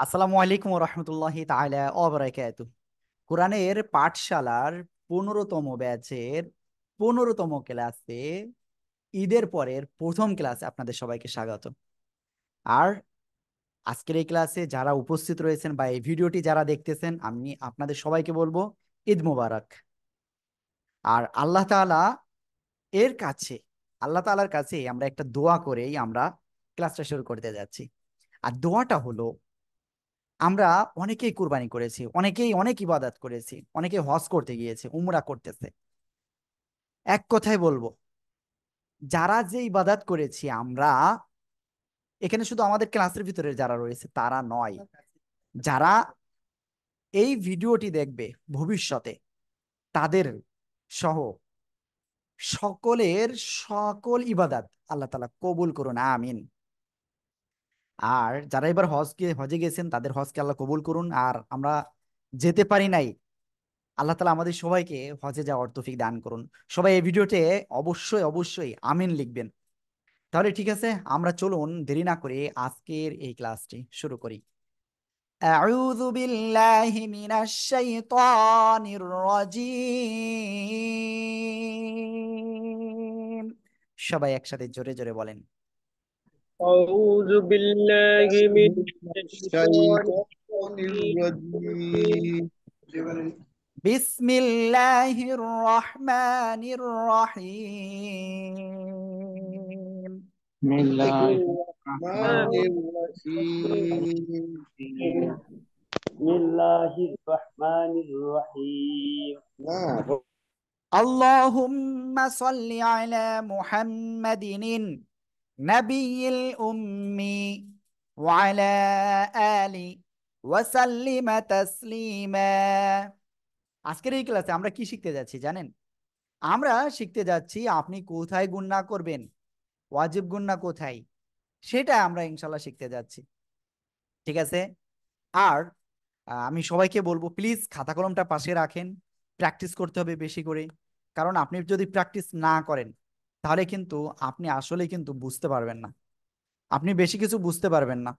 আসসালামু আলাইকুম রহমতুল্লাহি তাআলা ওয়া বারাকাতুহু। কোরআনের পাঠশালার 15তম ব্যাচের 15তম ক্লাসে ঈদের পরের প্রথম ক্লাসে আপনাদের সবাইকে স্বাগত। আর আজকের এই ক্লাসে যারা উপস্থিত রয়েছেন বা এই ভিডিওটি যারা দেখতেছেন, আমি আপনাদের সবাইকে বলবো ঈদ মোবারক। আর এর কাছে আল্লাহ তাআলার কাছে আমরা একটা দোয়া করেই আমরা ক্লাসটা শুরু করতে যাচ্ছি। আর দোয়াটা হলো, আমরা অনেকেই কুরবানি করেছি, অনেকেই অনেক ইবাদত করেছি, অনেকে হজ করতে গিয়েছে, উমরা করতেছে। এক কথায় বলবো, যারা যে ইবাদত করেছি আমরা, এখানে শুধু আমাদের ক্লাসের ভিতরে যারা রয়েছে তারা নয়, যারা এই ভিডিওটি দেখবে ভবিষ্যতে, তাদের সহ সকলের সকল ইবাদত আল্লাহ তাআলা কবুল করুন, আমিন। আর যারা এবার হজে গেছেন তাদের হজকে আল্লাহ কবুল করুন। আর আমরা যেতে পারি নাই, আল্লাহ তালা আমাদের সবাইকে হজে যাওয়ার তৌফিক দান করুন। সবাই এই ভিডিওতে অবশ্যই অবশ্যই আমিন লিখবেন। তাহলে ঠিক আছে, আমরা চলুন দেরি না করে আজকের এই ক্লাসটি শুরু করি। আউযু বিল্লাহি মিনাশ শাইতানির রাজিম। সবাই একসাথে জোরে জোরে বলেন। أعوذ بالله من الشيطان الشيطان الرجيم الرجيم. বিসমিল্লাহির রহমানির রহিম। بسم بسم الله الله الرحمن الرحمن الرحيم. الرحيم بسم الله الرحمن الرحيم نعم. اللهم صل على محمد النبي الأمي وعلى آله وسلم تسليما। আজকের এই ক্লাসে আমরা কি শিখতে যাচ্ছি জানেন? আমরা শিখতে যাচ্ছি আপনি কোথায় গুণনা করবেন, ওয়াজিব গুণনা কোথায়, সেটা আমরা ইনশাল্লাহ শিখতে যাচ্ছি। ঠিক আছে? আর আমি সবাইকে বলবো, প্লিজ খাতা কলমটা পাশে রাখেন, প্র্যাকটিস করতে হবে বেশি করে। কারণ আপনি যদি প্র্যাকটিস না করেন, তাহলে কিন্তু আপনি আসলে কিন্তু বুঝতে পারবেন না, আপনি বেশি কিছু বুঝতে পারবেন না।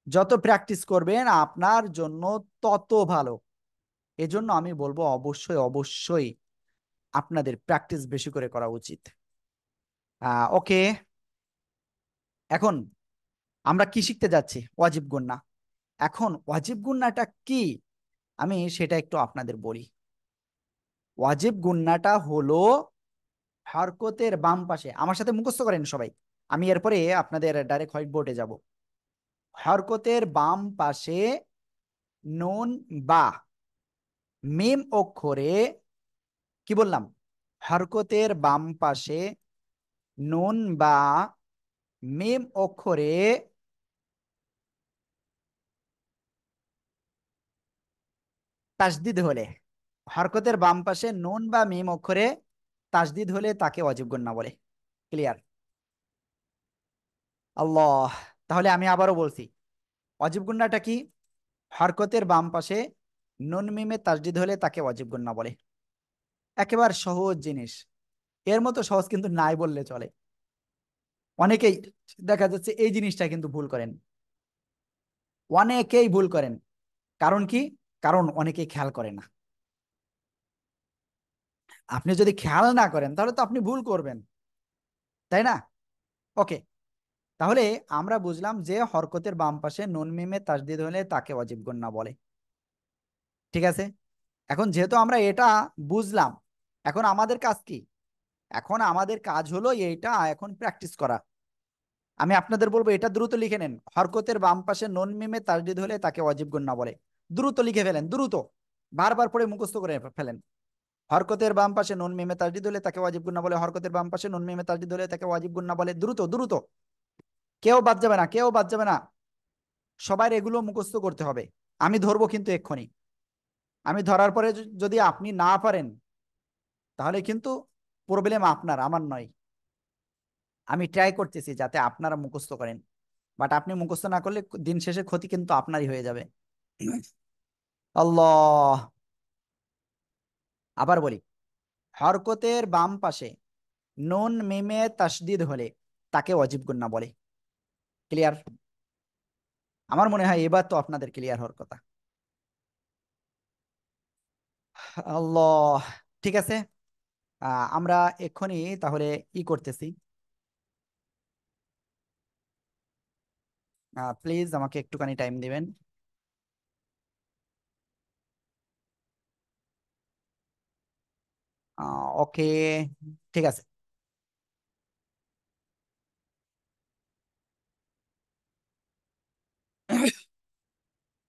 যত প্র্যাকটিস করবেন আপনার জন্য তত ভালো। এজন্য আমি বলবো অবশ্যই অবশ্যই আপনাদের প্র্যাকটিস বেশি করে করা উচিত। ওকে, এখন আমরা কি শিখতে যাচ্ছি? ওয়াজিব গুন্না। এখন ওয়াজিব গুন্নাটা কি, আমি সেটা একটু আপনাদের বলি। ওয়াজিব গুন্নাটা হলো হরকতের বাম পাশে, আমার সাথে মুখস্থ করেন সবাই, আমি এরপরে আপনাদের ডাইরেক্ট হোয়াইট বোর্ডে যাব। হরকতের বাম পাশে নুন বা মিম অক্ষরে, কি বললাম? হরকতের বাম পাশে নুন বা মিম অক্ষরে তাসদিদ হলে, হরকতের বাম পাশে নুন বা মিম অক্ষরে তাসদিদ হলে তাকে ওয়াজিব গুন্না বলে। ক্লিয়ার? আল্লাহ, তাহলে আমি আবারও বলছি, ওয়াজিব গুন্নাটা কি? হরকতের বাম পাশে নুন মিমে তাসদিদ হলে তাকে ওয়াজিব গুন্না বলে। একেবারে সহজ জিনিস, এর মতো সহজ কিন্তু নাই বললে চলে। অনেকেই দেখা যাচ্ছে এই জিনিসটা কিন্তু ভুল করেন, অনেকেই ভুল করেন। কারণ কি? কারণ অনেকেই খেয়াল করে না। আপনি যদি খেয়াল না করেন তাহলে তো আপনি ভুল করবেন, তাই না? ওকে, তাহলে আমরা বুঝলাম যে হরকতের বাম পাশে নুন মিমে তাসদিদ হলে তাকে ওয়াজিব গুন্না বলে। ঠিক আছে, এখন যেহেতু আমরা এটা বুঝলাম, এখন আমাদের কাজ কি? এখন আমাদের কাজ হলো এইটা এখন প্র্যাকটিস করা। আমি আপনাদের বলবো এটা দ্রুত লিখে নেন, হরকতের বাম পাশে নুন মিমে তাসদিদ হলে তাকে ওয়াজিব গুন্না বলে। দ্রুত লিখে ফেলেন, দ্রুত, বারবার পড়ে মুখস্থ করে ফেলেন। হরকতের বাম পাশে নুন মিমে তাসদিদ হলে তাকে ওয়াজিব গুন্না বলে, হরকতের বাম পাশে নুন মিমে তাসদিদ হলে তাকে ওয়াজিব গুন্না বলে। দ্রুত দ্রুত, কেউ বাদ যাবে না, কেউ বাদ যাবে না, সবার এগুলো মুখস্থ করতে হবে। আমি ধরবো কিন্তু এক্ষুনি, আমি ধরার পরে যদি আপনি না পারেন, তাহলে কিন্তু প্রবলেম আপনার, আমার নয়। আমি ট্রাই করতেছি যাতে আপনারা মুখস্থ করেন, বাট আপনি মুখস্থ না করলে দিন শেষে ক্ষতি কিন্তু আপনারই হয়ে যাবে। আল্লাহ, আবার বলি, হরকতের বাম পাশে নুন মিমে তাসদিদ হলে তাকে ওয়াজিব গুন্না বলে। ক্লিয়ার? আমার মনে হয় এবার তো আপনাদের ক্লিয়ার হওয়ার কথা। আল্লাহ, ঠিক আছে। আমরা এক্ষুনি তাহলে ই করতেছি। প্লিজ আমাকে একটুখানি টাইম দিবেন। ওকে, ঠিক আছে।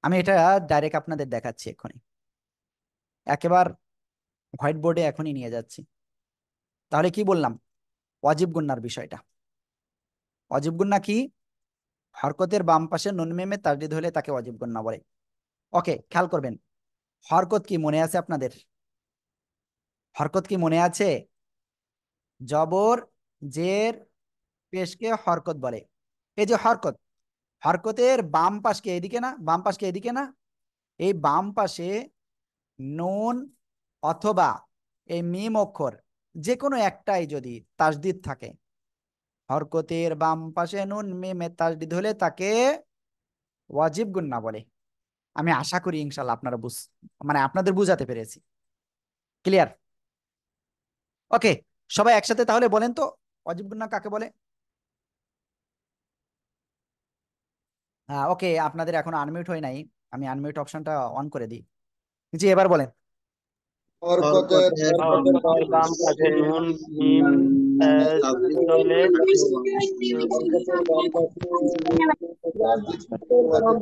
আমি এটা ডাইরেক্ট আপনাদের দেখাচ্ছি এক্ষুনি, একেবারে হোয়াইট বোর্ডে এখনই নিয়ে যাচ্ছি। তাহলে কি বললাম? ওয়াজিব গুন্নার বিষয়টা। ওয়াজিব গুন্না কি? হরকতের বাম পাশে নুন মিমে তাসদিদ হলে তাকে ওয়াজিব গুন্না বলে। ওকে, খেয়াল করবেন। হরকত কি মনে আছে আপনাদের? হরকত কি মনে আছে? জবর, জের, পেশকে হরকত বলে। এই যে হরকত, হরকতের বাম পাশকে এদিকে না, বাম পাশকে এদিকে না, এই বাম পাশে নুন অথবা এই মিম অক্ষর যে কোনো একটাই যদি তাসদিদ থাকে, হরকতের বাম পাশে নুন মিমে তাসদিদ হলে তাকে ওয়াজিব গুন্না বলে। আমি আশা করি ইনশাল্লাহ আপনারা মানে আপনাদের বুঝাতে পেরেছি। ক্লিয়ার? ওকে, সবাই একসাথে তাহলে বলেন তো ওয়াজিব গুন্না কাকে বলে। ওকে, আপনাদের এখন আনমিউট হয় নাই, আমি আনমিউট অপশনটা অন করে দিই। জি, এবার বলেন। বরকতের বাম হরকতের বাম পাশে নুন মিম তাসদিদ তাসদিদ হলে তাকে বরকতের বাম পাশে তাসদিদ হলে ওয়াজিব গুন্না বলে।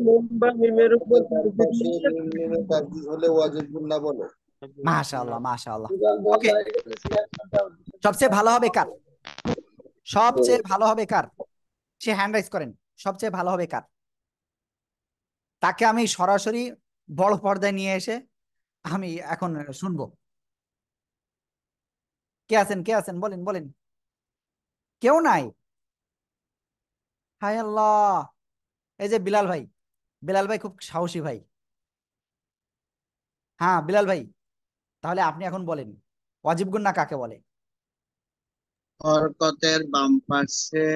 নুন বা মিমের উপর বরকতের বাম তাসদিদ পাশে হলে নুন মিমে তাসদিদ হলে ওয়াজিব গুন্না বলে। মাশাআল্লাহ, মাশাআল্লাহ। ওকে, সবচেয়ে ভালো হবে কার? সবচেয়ে ভালো হবে কার? সে হ্যান্ড রাইজ করেন। সবচেয়ে ভালো হবে কার? তাকে আমি সরাসরি বড় পর্দায় নিয়ে এসে আমি এখন শুনবো। কে আছেন, কে আছেন, বলেন বলেন। কেউ নাই? হায় আল্লাহ! এই যে বিলাল ভাই, বিলাল ভাই খুব সাহসী ভাই। হ্যাঁ বিলাল ভাই, তাহলে আপনি এখন বলেন ওয়াজিব গুন্না কাকে বলে। হরকতের বাম পাশে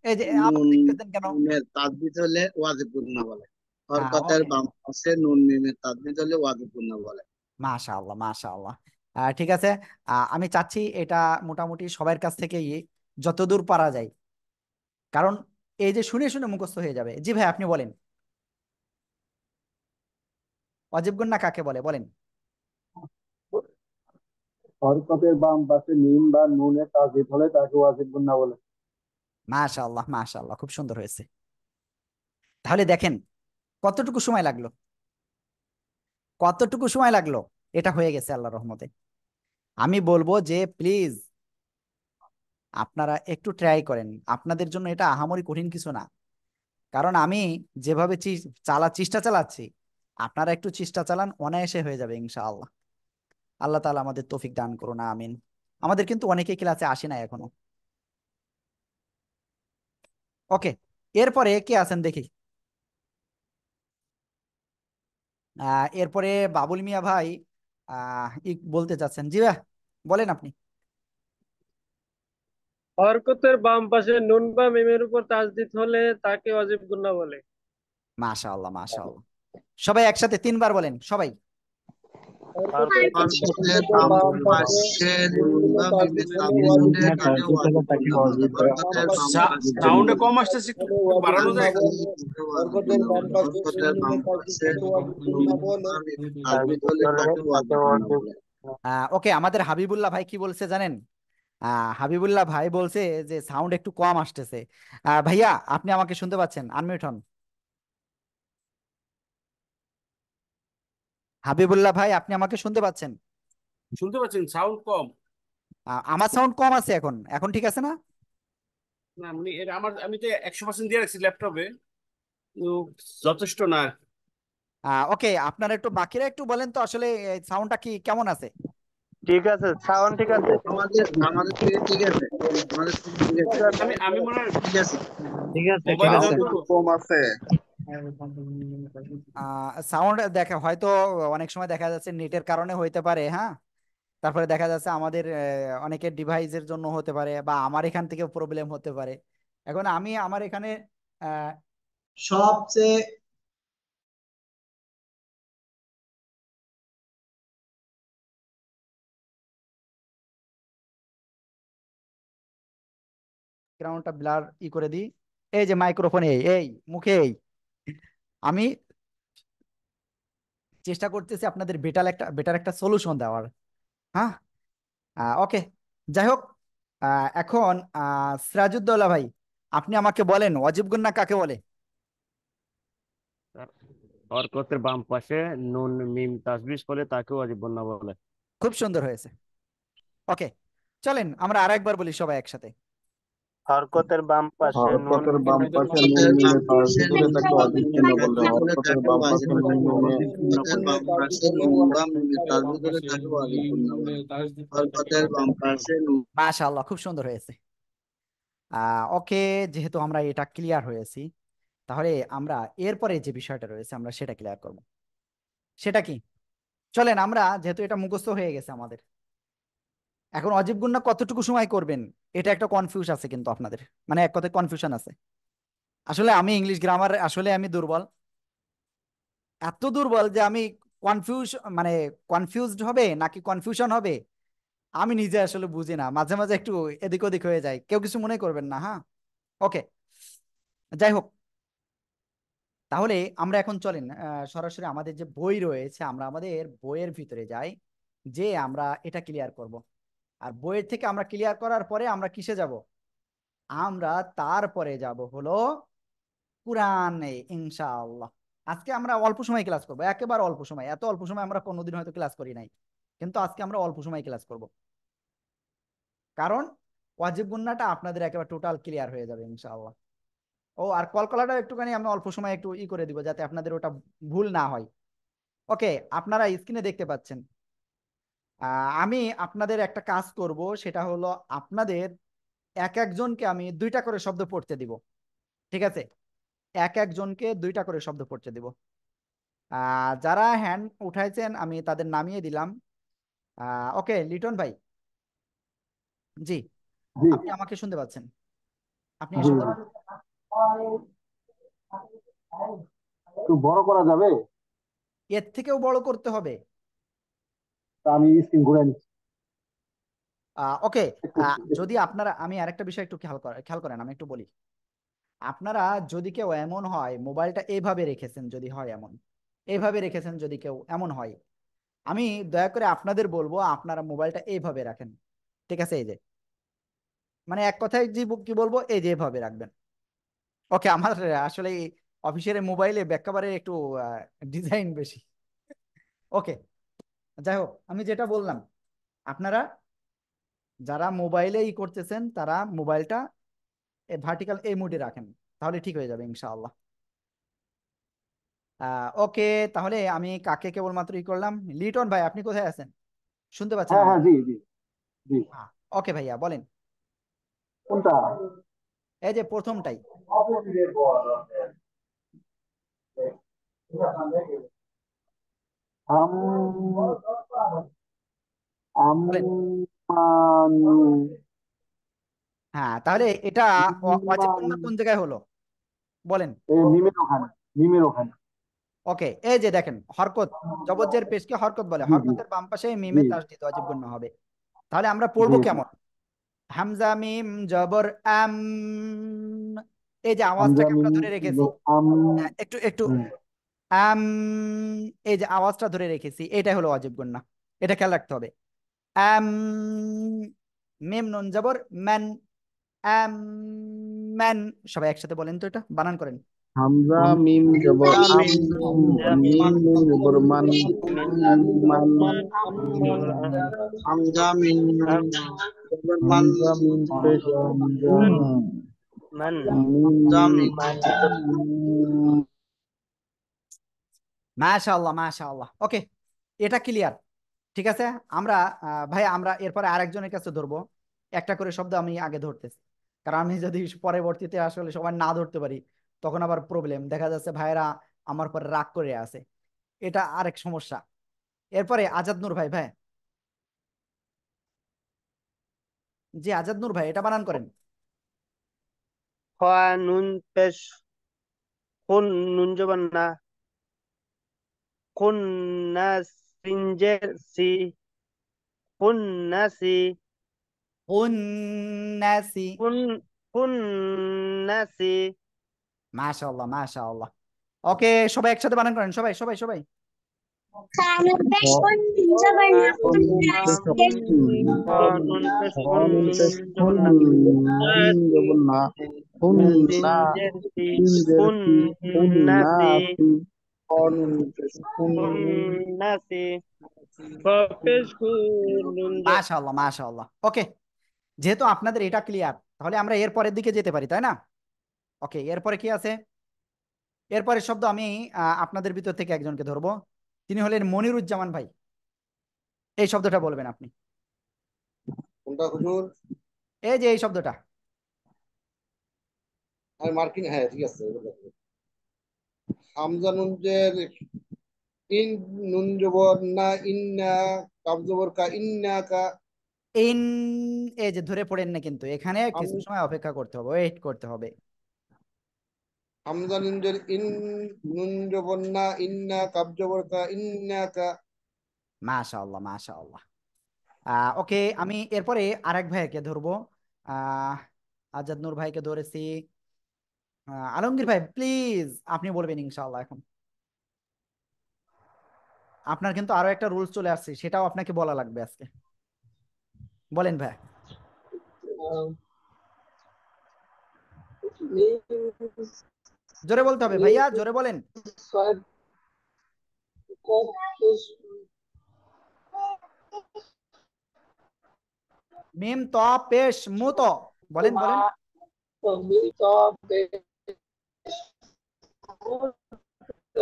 এই যে আবার নুন দেখতেছেন কেন? মিমের তাসদিদ হলে ওয়াজিব গুন্না বলে। হরকতের ওকে, বাম পাশে নুন মিমের তাসদিদ হলে ওয়াজিব গুন্না বলে। মাশাআল্লাহ, মাশাআল্লাহ। ঠিক আছে। আমি চাচ্ছি এটা মোটামুটি সবার কাছ থেকেই যতদূর পারা যায়, কারণ এই যে শুনে শুনে মুখস্থ হয়ে যাবে। জি ভাই, আপনি বলেন ওয়াজিব গুন্না কাকে বলে, বলেন। হরকতের বাম পাশে মিম বা নুনে তাসদিদ হলে তাকে ওয়াজিব গুন্না বলে। মাশাআল্লাহ, মাশাআল্লাহ, খুব সুন্দর হয়েছে। তাহলে দেখেন কতটুকু সময় লাগলো, কতটুকু সময় লাগলো, এটা হয়ে গেছে আল্লাহর রহমতে। আমি বলবো যে প্লিজ আপনারা একটু ট্রাই করেন, আপনাদের জন্য এটা আহামরি কঠিন কিছু না। কারণ আমি যেভাবে চেষ্টা চালাচ্ছি, আপনারা একটু চেষ্টা চালান, অনায়াসে হয়ে যাবে ইনশাআল্লাহ। আল্লাহ তাআলা আমাদের তৌফিক দান করুন, আমিন। আমাদের কিন্তু অনেকেই ক্লাসে আসে না এখনো। ওকে, এরপরে কে আছেন দেখি। এরপরে বাবুল মিয়া ভাই বলতে চাচ্ছেন। জি ভাই, বলেন আপনি। হরকতের বাম পাশে নুন বা মিমের উপর তাসদিদ হলে তাকে ওয়াজিব গুন্না বলে। মাশাআল্লাহ, মাশাআল্লাহ। সবাই একসাথে তিনবার বলেন সবাই। হরকতের হরকতের হরকতের বাম বাম পাশে পাশে নুন নুন মিমে বা মিমের তাসদিদ হলে তাসদিদ ওয়াজিব হলে গুন্না তাকে ওয়াজিব গুন্না বলে। বাম হরকতের বাম পাশে পাশে সাউন্ডে কম হলে আসতেছে, একটু একটু ওয়াজিব বাড়ানো গুন্না যায়? বলে। তাকে ওয়াজিব হরকতের গুন্না বাম বলে। পাশে নুন হরকতের বাম মিমে তাসদিদ পাশে হলে ওয়াজিব নুন গুন্না বলে। বা মিমের তাসদিদ হলে তাকে ওয়াজিব গুন্না বলে। ওকে, আমাদের হাবিবুল্লাহ ভাই কি বলছে জানেন? হাবিবুল্লাহ ভাই বলছে যে সাউন্ড একটু কম আসতেছে। ভাইয়া, আপনি আমাকে শুনতে পাচ্ছেন? আনমিউট হন। হাবিবুল্লাহ ভাই, আপনি আমাকে শুনতে পাচ্ছেন? শুনতে পাচ্ছেন সাউন্ড কম? আমার সাউন্ড কম আছে এখন, এখন ঠিক আছে না? না আমি তো 100% দিয়ে রাখছি ল্যাপটপে, যথেষ্ট না। ওকে, আপনারা একটু বাকিরা একটু বলেন তো আসলে সাউন্ডটা কি কেমন আছে। ঠিক আছে, সাউন্ড ঠিক আছে। আমাদের আমাদের থেকে ঠিক আছে। আমাদের থেকে ঠিক আছে। আমি মনে হয় ঠিক আছে। ঠিক আছে, ঠিক মোবাইলে আছে। যত কম আছে। সাউন্ড দেখা হয়তো অনেক সময় দেখা যাচ্ছে নেটের কারণে হইতে পারে, হ্যাঁ। তারপরে দেখা যাচ্ছে আমাদের অনেকের ডিভাইসের জন্য হতে পারে, বা আমার এখান থেকে প্রবলেম হতে পারে। এখন আমি আমার এখানে আহ সবচেয়ে গ্রাউন্ডটা ব্লার করে দিই। এই যে মাইক্রোফোন, এই এই মুখে এই আমি চেষ্টা করতেছি আপনাদের বেটার একটা সলিউশন দেওয়ার। হ্যাঁ, ওকে, যাই হোক। এখন সিরাজউদ্দৌলা ভাই, আপনি আমাকে বলেন ওয়াজিব গুন্না কাকে বলে? স্যার, হরকতের বাম পাশে নুন মিম তাসবিশ হলে তাকে ওয়াজিব বন্যা বলে। খুব সুন্দর হয়েছে। ওকে, চলেন আমরা আরেকবার বলি সবাই একসাথে। হরকতের বাম পাশে নুন হরকতের বাম মিমের পাশে নুন হরকতের বাম মিমে পাশে তাসদিদ হলে নুন তাকে বা ওয়াজিব মিমে গুন্না বলে। তাসদিদ হলে হরকতের তাকে বাম ওয়াজিব পাশে নুন গুন্না মিমে বলে। হরকতের বাম পাশে নুন বা মিমে তাসদিদ হলে তাকে ওয়াজিব গুন্না বলে। হরকতের বাম পাশে নুন। মাশাআল্লাহ, খুব সুন্দর হয়েছে। ওকে, যেহেতু আমরা এটা ক্লিয়ার হয়েছি, তাহলে আমরা এরপরে যে বিষয়টা রয়েছে আমরা সেটা ক্লিয়ার করব। সেটা কি? চলেন আমরা, যেহেতু এটা মুখস্থ হয়ে গেছে আমাদের, এখন অজীব গুণনা কতটুকু সময় করবেন এটা একটা কনফিউজ আছে কিন্তু আপনাদের, মানে এক কথায় কনফিউশন আছে। আসলে আমি ইংলিশ গ্রামার আসলে আমি দুর্বল, এত দুর্বল যে আমি কনফিউজ মানে কনফিউজড হবে নাকি কনফিউশন হবে আমি নিজে আসলে বুঝি না, মাঝে মাঝে একটু এদিক ওদিক হয়ে যায়, কেউ কিছু মনে করবেন না, হ্যাঁ? ওকে, যাই হোক, তাহলে আমরা এখন চলেন সরাসরি আমাদের যে বই রয়েছে আমরা আমাদের বইয়ের ভিতরে যাই, যে আমরা এটা ক্লিয়ার করব। আর বইয়ের থেকে আমরা ক্লিয়ার করার পরে আমরা কিসে যাব? আমরা তারপরে যাব হলো কুরআনে, ইনশাআল্লাহ। আজকে আমরা অল্প সময় ক্লাস করব, একেবারে অল্প সময়, এত অল্প সময় আমরা কোনোদিন হয়তো ক্লাস করি নাই, কিন্তু আজকে আমরা অল্প সময় ক্লাস করব, কারণ ওয়াজিব গুন্নাটা আপনাদের একেবারে টোটাল ক্লিয়ার হয়ে যাবে ইনশাআল্লাহ। ও আর কলকলাটা একটুখানি আমরা অল্প সময় একটু করে দিব যাতে আপনাদের ওটা ভুল না হয়। ওকে, আপনারা স্ক্রিনে দেখতে পাচ্ছেন। আমি আপনাদের একটা কাজ করব, সেটা হলো আপনাদের এক একজনকে আমি দুইটা করে শব্দ পড়তে দিব, ঠিক আছে? এক একজনকে দুইটা করে শব্দ পড়তে দিব। যারা হ্যান্ড উঠাইছেন আমি তাদের নামিয়ে দিলাম। ওকে, লিটন ভাই, জি, জি আপনি আমাকে শুনতে পাচ্ছেন? আপনি জি। এসে বলেন। একটু বড় করা যাবে? এর থেকেও বড় করতে হবে? তা আমি স্ক্রিন ঘুরে নিচ্ছি ওকে, একটু। যদি আপনারা, আমি আরেকটা বিষয় একটু খেয়াল করেন, আমি একটু বলি। আপনারা যদি কেউ এমন হয় মোবাইলটা এইভাবে রেখেছেন, যদি হয় এমন, এইভাবে রেখেছেন যদি কেউ এমন হয়, আমি দয়া করে আপনাদের বলবো আপনারা মোবাইলটা এইভাবে রাখেন, ঠিক আছে? এই যে, মানে এক কথায় যে কি বলবো, এই যে এভাবে রাখবেন। ওকে, আমার আসলে অফিসের মোবাইলে একেবারে একটু ডিজাইন বেশি। ওকে, যাই হোক, আমি যেটা বললাম, আপনারা যারা মোবাইলে করতেছেন তারা মোবাইলটা ভার্টিক্যাল এই মুডে রাখেন, তাহলে ঠিক হয়ে যাবে ইনশাআল্লাহ। ওকে, তাহলে আমি কাকে কেবলমাত্র করলাম? লিটন ভাই, আপনি কোথায় আছেন? শুনতে পাচ্ছেন হ্যাঁ হ্যাঁ, আমাকে? জি জি জি। ওকে ভাইয়া, বলেন। কোনটা? এই যে প্রথমটাই। আম বলেন। আমানু হ্যাঁ, তাহলে এটা ওয়াজিব ইমান। গুন্না কোন জায়গায় হলো বলেন? এই মিমের ওখানে, মিমের ওখানে। ওকে, এই যে দেখেন, হরকত, জবরজের পেশকে হরকত বলে, জি জি হরকতের বাম পাশে জি মিমে তাসদিদ ওয়াজিব গুন্না হবে। তাহলে আমরা জি পড়বো জি। কেমন? হামজা মিম জবর আম, এই যে হামজা আওয়াজটাকে আমরা মিম ধরে রেখেছি। আম। একটু একটু হুম। আম, এই যে আওয়াজটা ধরে রেখেছি, এটাই হলো ওয়াজিব গুন্না, এটা খেয়াল রাখতে হবে। আম, মিম নুন জবর ম্যান, আম, ম্যান। সবাই একসাথে বলেন তো, এটা বানান করেন। হামজা মিম জবর হামজা আম, মিম মিম নুন জবর মান, মান। হামজা মিন নুন জবর মান। হামজা মিম পেশ মান হামজা মিন মাশাআল্লাহ, মাশাআল্লাহ। ওকে, এটা ক্লিয়ার, ঠিক আছে। আমরা ভাই আমরা এরপরে আরেকজনের কাছে ধরবো, একটা করে শব্দ আমি আগে ধরতেছি, কারণ আমি যদি পরবর্তীতে আসলে সবাই না ধরতে পারি তখন আবার প্রবলেম, দেখা যাচ্ছে ভাইরা আমার পরে রাগ করে আছে, এটা আরেক সমস্যা। এরপরে আজাদ নূর ভাই, ভাই, জি আজাদ নূর ভাই, এটা বানান করেন। খোয়া নুন পেশ খুন নুন জবর না খুন না সিনজের সি খুন নাসি উন্নাসি। খুন খুন নাসি মাশাআল্লাহ মাশাআল্লাহ। ওকে, সবাই একসাথে বানান করেন, সবাই সবাই সবাই। নুন পেশ খুন নুন পেশ জবর খুন না নুন জবর না খুন না সিনজের সি সিনজের খুন সি খুন না নাসি সি নুন পেশ খুন খুন নাসি পেশ খুন নুন মাশাআল্লাহ মাশাআল্লাহ। ওকে, যেহেতু আপনাদের এটা ক্লিয়ার, তাহলে আমরা এর পরের দিকে যেতে পারি, তাই না? ওকে, এরপরে কি আছে? এরপরের শব্দ আমি আপনাদের ভিতর থেকে একজনকে ধরবো, তিনি হলেন মনিরুজ্জামান ভাই। এই শব্দটা বলবেন আপনি। কোনটা হুজুর? এই যে এই শব্দটা। আমি মার্কিন, হ্যাঁ ঠিক আছে। হামজা নুনজের ইন নুন জবর না ইন্না, কাব জবর কা ইন্না কা। ইন, এই যে ধরে পড়েন না কিন্তু, এখানে কিছু সময় অপেক্ষা করতে হবে, ওয়েট করতে হবে। হামজা নুনজের ইন নুন জবর না ইন্না, কাব জবর কা ইন্না কা। মাশাআল্লাহ মাশাআল্লাহ। ওকে, আমি এরপরে আরেক ভাইকে ধরবো। আহ আজাদ নূর ভাইকে ধরেছি। আলমগীর ভাই প্লিজ আপনি বলবেন ইনশাআল্লাহ এখন। আপনার কিন্তু আরো একটা রুলস চলে আসছে, সেটাও আপনাকে বলা লাগবে আজকে। বলেন ভাই। জোরে বলতে হবে ভাইয়া, জোরে বলেন। মিম ত পেশ মু ত, বলেন বলেন।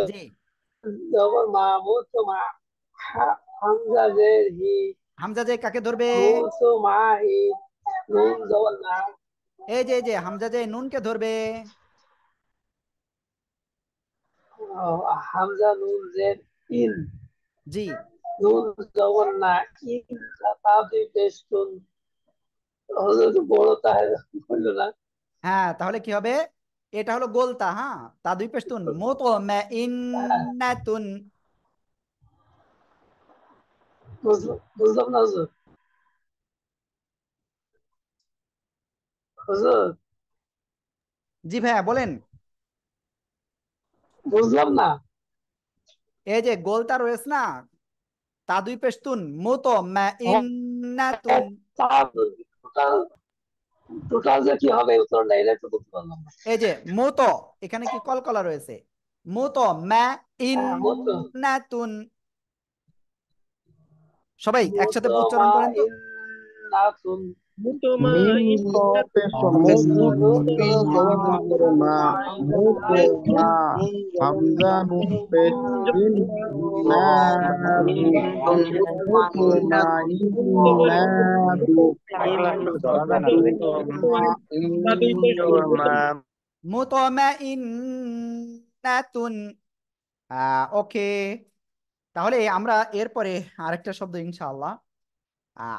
জি। হামজা যে কাকে ধরবে? এই যে হামজা যে নুনকে ধরবে। হামজা নুন জের ইন জি। নুন জবর না ইন তাদি পেস্তুন হলো বড় তাহলে হলো না। হ্যাঁ, তাহলে কি হবে? এটা হলো গোলতা, হ্যাঁ, তা দুই পেশতুন মুতো মা ইন্নাতুন। বুঝলাম না হুজুর। হুজুর জি ভাইয়া বলেন। বুঝলাম না। এই যে গোলতা রয়েছে না, তা দুই পেশতুন মুতো মা ইন্নাতুন। টোটাল টোটাল যে কি হবে উত্তরটা এটা একটু বলতে পারলাম না। এই যে মুতো, এখানে কি কলকলা রয়েছে? মুতো মা হ্যাঁ মতো ইন্নাতুন। সবাই একসাথে উচ্চারণ মুতমা করেন তো। ইন্নাতুন মুতমা মিম ত ইন্না পেশ মু মিম জবর না করো না মু তো মা হামজা নুন পেশ ইন না তু মু তো মা ইন্না তু মুতো মা ইন্নাতুন। ওকে, তাহলে আমরা এরপরে আরেকটা শব্দ ইনশাআল্লাহ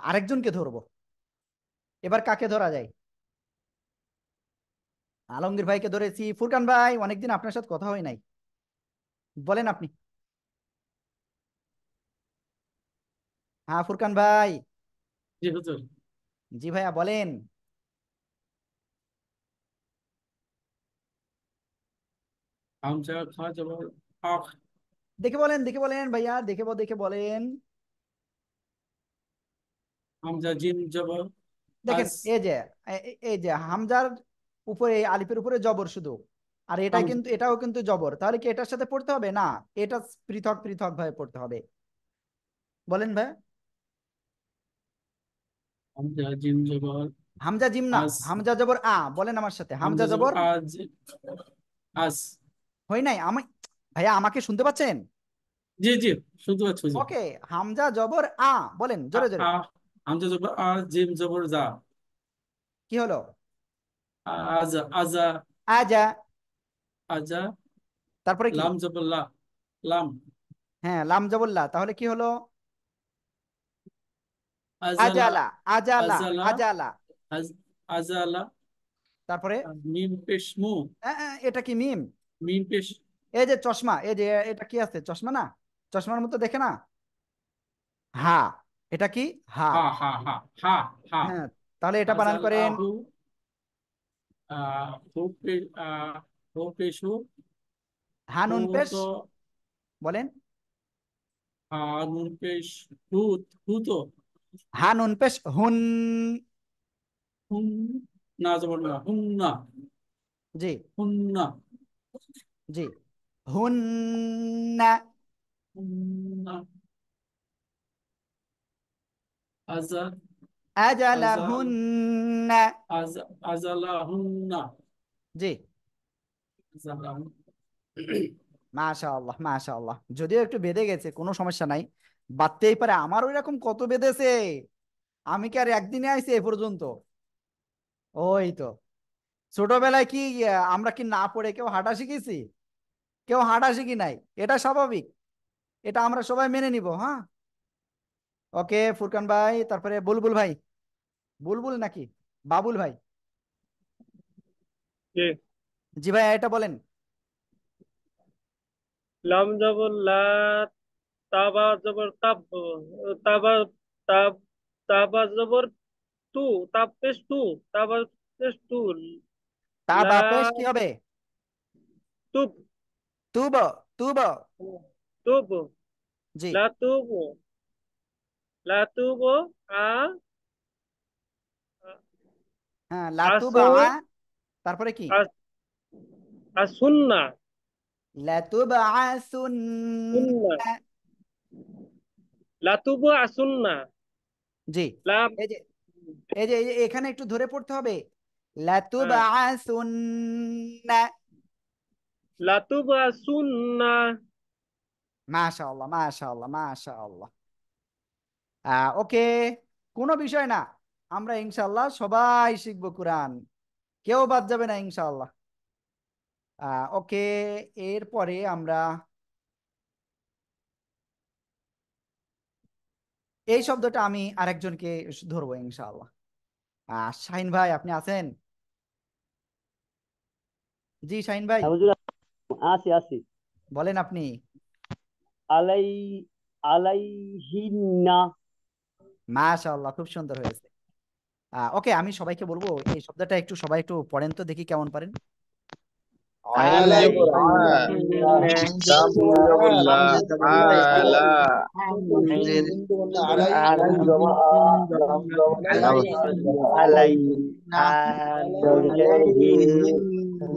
আরেকজনকে ধরবো। এবার কাকে ধরা যায়? আলমগীর ভাইকে ধরেছি। ফুরকান ভাই, অনেকদিন আপনার সাথে কথা হয় নাই, বলেন আপনি। হ্যাঁ ফুরকান ভাই। জি হুজুর। জি ভাইয়া বলেন। হামজা খা জবর আখ, দেখে বলেন, দেখে বলেন ভাইয়া, দেখে বলেন। হামজা জিম জবর দেখেন আজ। এই যে হামজার উপরে, এই আলিফের উপরে জবর শুধু, আর এটা কিন্তু, এটাও কিন্তু জবর, তাহলে কি এটার সাথে পড়তে হবে? না, এটা পৃথক পৃথক ভাবে পড়তে হবে। বলেন ভাই। হামজা জিম জবর হামজা জিম না, আজ, হামজা জবর আ, বলেন আমার সাথে, হামজা হামজা জবর জবর। আজ, আজ। হয় নাই আমি? ভাইয়া আমাকে শুনতে পাচ্ছেন? জি জি, শুনতে পাচ্ছি হুজুর। ওকে, হামজা জবর আ, বলেন আ জোরে জোরে। আ হামজা জবর আজ, জিম জবর যা, কি হলো? আজা আজা, আজা। আজা। তারপরে কি? লাম জবর লা, লাম। হ্যাঁ, লাম জবল্লা, তাহলে কি হলো? আজালা, আজালা। আজালা। আজালা, আজালা। আজালা। তারপরে মিম পেশ মু, এটা কি মিম? মিম পেশ এই যে চশমা, এই যে এটা কি আছে? চশমা না? চশমার মতো দেখে না? হা, এটা কি? হা। হা হা হা হা হা। হ্যাঁ, তাহলে এটা বানান করেন। আজালাহু হু পেশ হু পেশ হু, হা নুন পেশ তো বলেন। নুন পেশ হু, হু তো হা নুন পেশ হুন। হুন, না জবর না, হুন না, জি হুন না, জি, হুন না। হুন না। আজা আজা আজালাহুন না। আজালাহুন না, জি, আজালাহুন। মাশাআল্লাহ মাশাআল্লাহ। যদিও একটু বেঁধে গেছে, কোনো সমস্যা নাই, বাড়তেই পারে। আমার ওই রকম কত বেঁধেছে, আমি কি আর একদিনে আইছি এ পর্যন্ত? ওই তো, ছোটবেলায় কি আমরা কি না পড়ে কেউ হাঁটা শিখেছি? কেউ হাঁটা শিখি নাই, এটা স্বাভাবিক, এটা আমরা সবাই মেনে নিব। হ্যাঁ, ওকে ফুরকান ভাই, তারপরে বুলবুল ভাই। বুলবুল নাকি বাবুল ভাই? জি। জি ভাই, এটা বলেন। লাম জবর লা, তাবা জবর তাব, তাবা তাব, তাবা জবর তু, তাব পেশ তু, তাবা পেশ তু, তা লা বা পেশ কি হবে? তুব, তুব। তুব। তুব, জি, লা তুব, লা তুব, আ হ্যাঁ, লাতুবা। আসু, তারপরে কি? আস, আসুন্না, লাতুবা সুন্না, লা তুব আসুন্না, জি, লা, এই যে এই যে এখানে একটু ধরে পড়তে হবে। লাতুবা হ্যাঁ, লা তুব আসুন্না। মাশাআল্লাহ মাশাআল্লাহ মাশাআল্লাহ। ওকে, কোনো বিষয় না, আমরা ইনশাআল্লাহ সবাই শিখবো কোরআন, কেউ বাদ যাবে না ইনশাআল্লাহ। ওকে, এরপরে আমরা এই শব্দটা আমি আরেকজনকে ধরবো ইনশাআল্লাহ। শাহিন ভাই, আপনি আছেন? জি শাহিন ভাই, হ্যাঁ হুজুর, আছি আছি। বলেন আপনি। আলাই আলাইহিন্না। মাশাআল্লাহ, খুব সুন্দর হয়েছে। ওকে, আমি সবাইকে বলবো এই শব্দটা একটু সবাই একটু পড়েন তো, দেখি কেমন পারেন। আইন জবর আ, লাম জবর লা, আলা, নুন জবর না, আলাই, আলাই আলাই,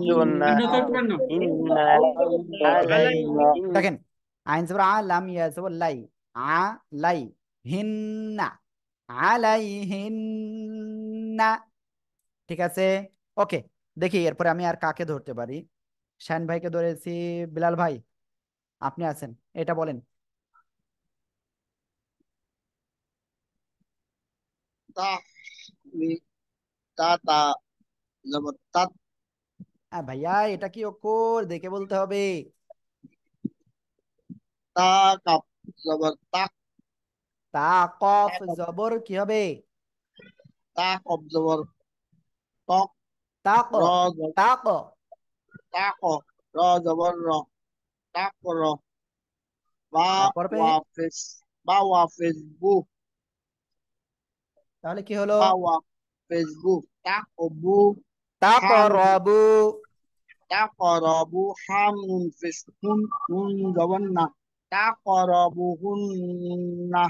ইন্না থাকবেন না। ইন্না আলাই দেখেন, আইন জবর আ, লাম ইয়া জবর লাই, আ লাই, হিন্না, আলাই হিন্না। ঠিক আছে, ওকে। দেখি এরপরে আমি আর কাকে ধরতে পারি। শাহিন ভাইকে ধরেছি। বিলাল ভাই, আপনি আছেন, এটা বলেন। তা মি তা তা জবর তাত, ভাইয়া, এটা কি অক্ষর দেখে বলতে হবে? তা কাপ জবর তাক, তা কফ তা কপ, জবর কি হবে? তা কপ জবর তক, তাক। র জবর তাক। তাক, র জবর র, তাক র, বা তারপরে ওয়াফিস, বা ওয়াফিস বু, তাহলে কি হলো? বা ওয়াফিস বু, তাক ও বু, তাক হাম, রবু। তাক রবু, হাম নুন ফিস হুন, নুন জবর না, তাক রবু হুন না,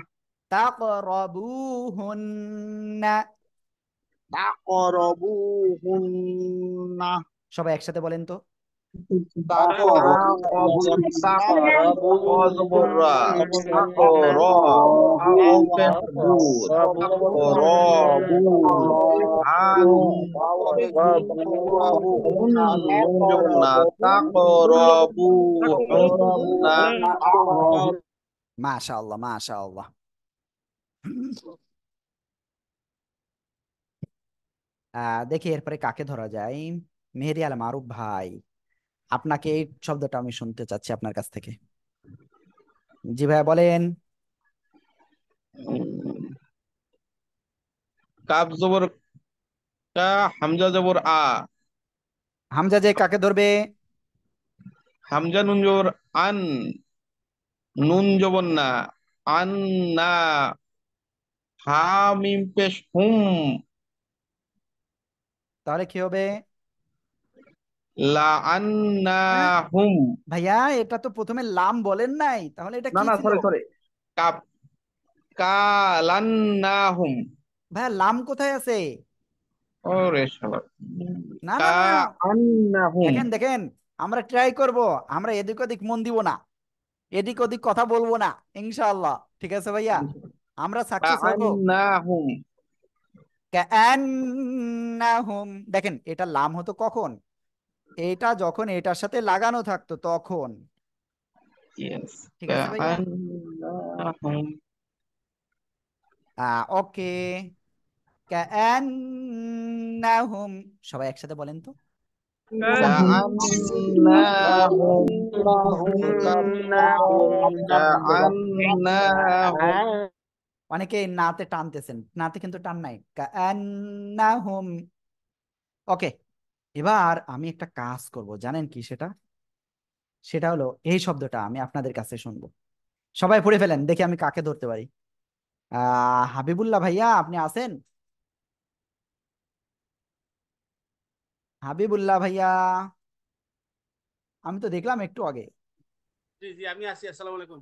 তাক রবু হুন্না। তাক রবু হুন না, সবাই একসাথে বলেন তো। তাক তাকরাবুহুন্না, তাকরা, হাউন পেশ বু, তাকরাবু, আনুন তাকরাবুহুন, নুন জবর না, তাকরাবুহুন্না। মাশাআল্লাহ মাশাআল্লাহ। দেখি এরপরে কাকে ধরা যায়। মেহেদি আল মারুফ ভাই, আপনাকে এই শব্দটা আমি শুনতে চাচ্ছি আপনার কাছ থেকে। জি ভাইয়া, বলেন। কাব জবর কা, হামজা জবর আ, হামজা যে কাকে ধরবে? হামজা নুন জবর আন, নুন জবর না, আন না, হা মিম পেশ হুম, তাহলে কি হবে? লা আন না হ্যাঁ হুম। ভাইয়া, এটা তো প্রথমে লাম বলেন নাই, তাহলে এটা না কি না, ছিল? সরি সরি, কাপ, কালান না হুম। ভাইয়া লাম কোথায় আছে? ওরে শালা, না না কা না, আন না হুম। দেখেন দেখেন, আমরা ট্রাই করব, আমরা এদিক ওদিক মন দিব না, এদিক ওদিক কথা বলবো না, ইনশাআল্লাহ। ঠিক আছে ভাইয়া, আমরা কা সাকসেস আন হব। না হুম। কান্নাহুম, দেখেন এটা লাম হতো কখন? এটা যখন এটার সাথে লাগানো থাকতো তখন। ইয়েস, ঠিক কা আছে ভাইয়া। আন না হুম। ওকে, কান্নাহুম, সবাই একসাথে বলেন তো। কা আন না হুম, কা আন না হুম। অনেকে নাতে টানতেছেন, নাতে কিন্তু টান নাই, কান্নাহুম। ওকে, এবার আমি একটা কাজ করব, জানেন কি সেটা? সেটা হলো এই শব্দটা আমি আপনাদের কাছে শুনবো, সবাই পড়ে ফেলেন, দেখি আমি কাকে ধরতে পারি। হাবিবুল্লাহ ভাইয়া, আপনি আছেন? হাবিবুল্লাহ ভাইয়া, আমি তো দেখলাম একটু আগে। জি জি, আমি আছি। আসসালামু আলাইকুম।